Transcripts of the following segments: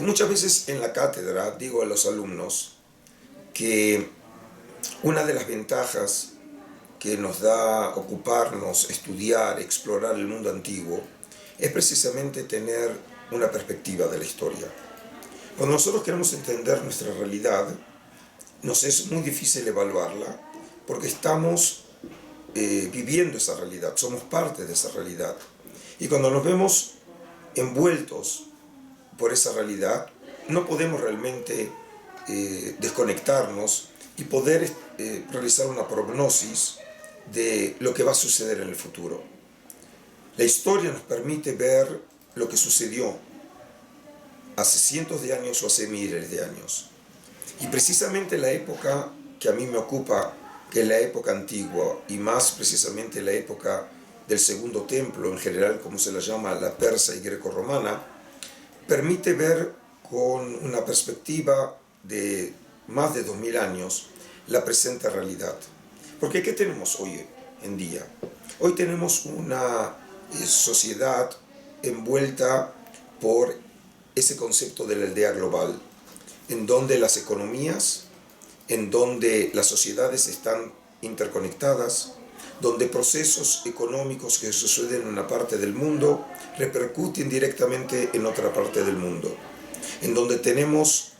Muchas veces en la cátedra digo a los alumnos que una de las ventajas que nos da ocuparnos, estudiar, explorar el mundo antiguo, es precisamente tener una perspectiva de la historia. Cuando nosotros queremos entender nuestra realidad, nos es muy difícil evaluarla porque estamos viviendo esa realidad, somos parte de esa realidad. Y cuando nos vemos envueltos por esa realidad, no podemos realmente desconectarnos y poder realizar una prognosis de lo que va a suceder en el futuro. La historia nos permite ver lo que sucedió hace cientos de años o hace miles de años. Y precisamente la época que a mí me ocupa, que es la época antigua, y más precisamente la época del Segundo Templo, en general como se la llama la persa y greco-romana, permite ver con una perspectiva de más de 2000 años la presente realidad. Porque ¿qué tenemos hoy en día? Hoy tenemos una sociedad envuelta por ese concepto de la aldea global, en donde las economías, en donde las sociedades están interconectadas, donde procesos económicos que suceden en una parte del mundo repercuten directamente en otra parte del mundo, en donde tenemos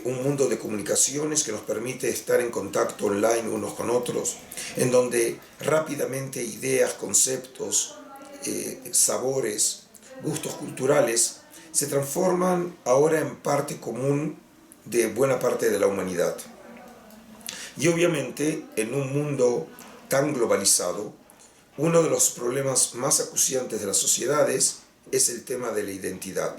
un mundo de comunicaciones que nos permite estar en contacto online unos con otros, en donde rápidamente ideas, conceptos, sabores, gustos culturales se transforman ahora en parte común de buena parte de la humanidad. Y obviamente en un mundo tan globalizado, uno de los problemas más acuciantes de las sociedades es el tema de la identidad.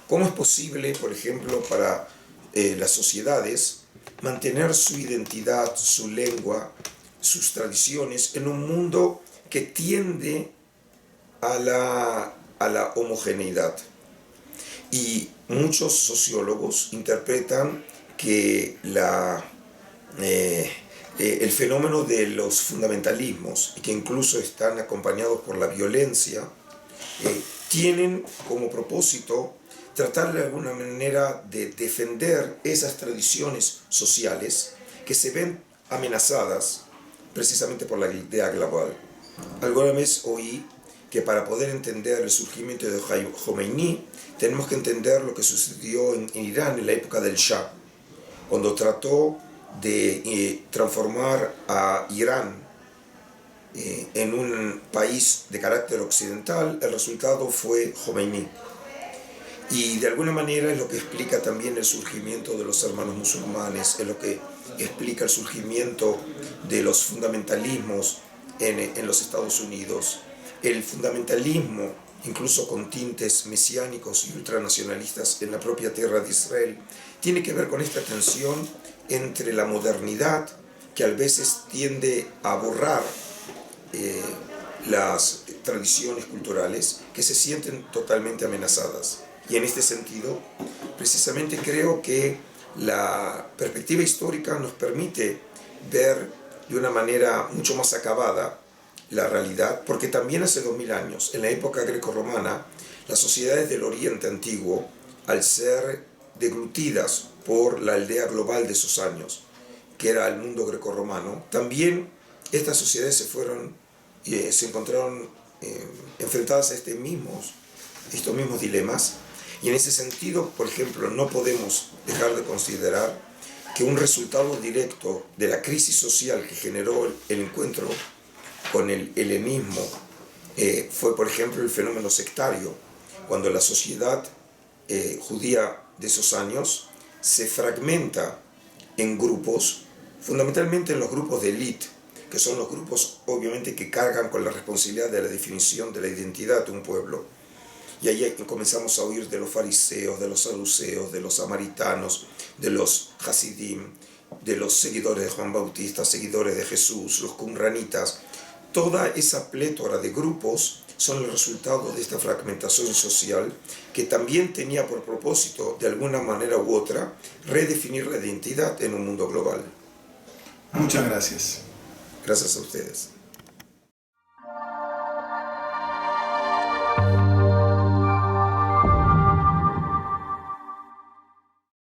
¿Cómo es posible, por ejemplo, para las sociedades mantener su identidad, su lengua, sus tradiciones en un mundo que tiende a la homogeneidad? Y muchos sociólogos interpretan que el fenómeno de los fundamentalismos, y que incluso están acompañados por la violencia, tienen como propósito tratar de alguna manera de defender esas tradiciones sociales que se ven amenazadas precisamente por la idea global. Alguna vez oí que para poder entender el surgimiento de Khomeini tenemos que entender lo que sucedió en Irán en la época del Shah, cuando trató de transformar a Irán en un país de carácter occidental. El resultado fue Khomeini. Y de alguna manera es lo que explica también el surgimiento de los hermanos musulmanes, es lo que explica el surgimiento de los fundamentalismos en los Estados Unidos. El fundamentalismo, incluso con tintes mesiánicos y ultranacionalistas en la propia tierra de Israel, tiene que ver con esta tensión entre la modernidad, que a veces tiende a borrar las tradiciones culturales que se sienten totalmente amenazadas. Y en este sentido, precisamente creo que la perspectiva histórica nos permite ver de una manera mucho más acabada la realidad, porque también hace 2000 años, en la época grecorromana, las sociedades del Oriente Antiguo, al ser deglutidas por la aldea global de esos años, que era el mundo grecorromano, también estas sociedades se encontraron enfrentadas a estos mismos dilemas. Y en ese sentido, por ejemplo, no podemos dejar de considerar que un resultado directo de la crisis social que generó el encuentro con el helenismo fue, por ejemplo, el fenómeno sectario, cuando la sociedad judía de esos años se fragmenta en grupos, fundamentalmente en los grupos de élite, que son los grupos obviamente que cargan con la responsabilidad de la definición de la identidad de un pueblo. Y ahí comenzamos a oír de los fariseos, de los saduceos, de los samaritanos, de los hasidim, de los seguidores de Juan Bautista, seguidores de Jesús, los qumranitas. Toda esa plétora de grupos son el resultado de esta fragmentación social que también tenía por propósito, de alguna manera u otra, redefinir la identidad en un mundo global. Muchas gracias. Gracias a ustedes.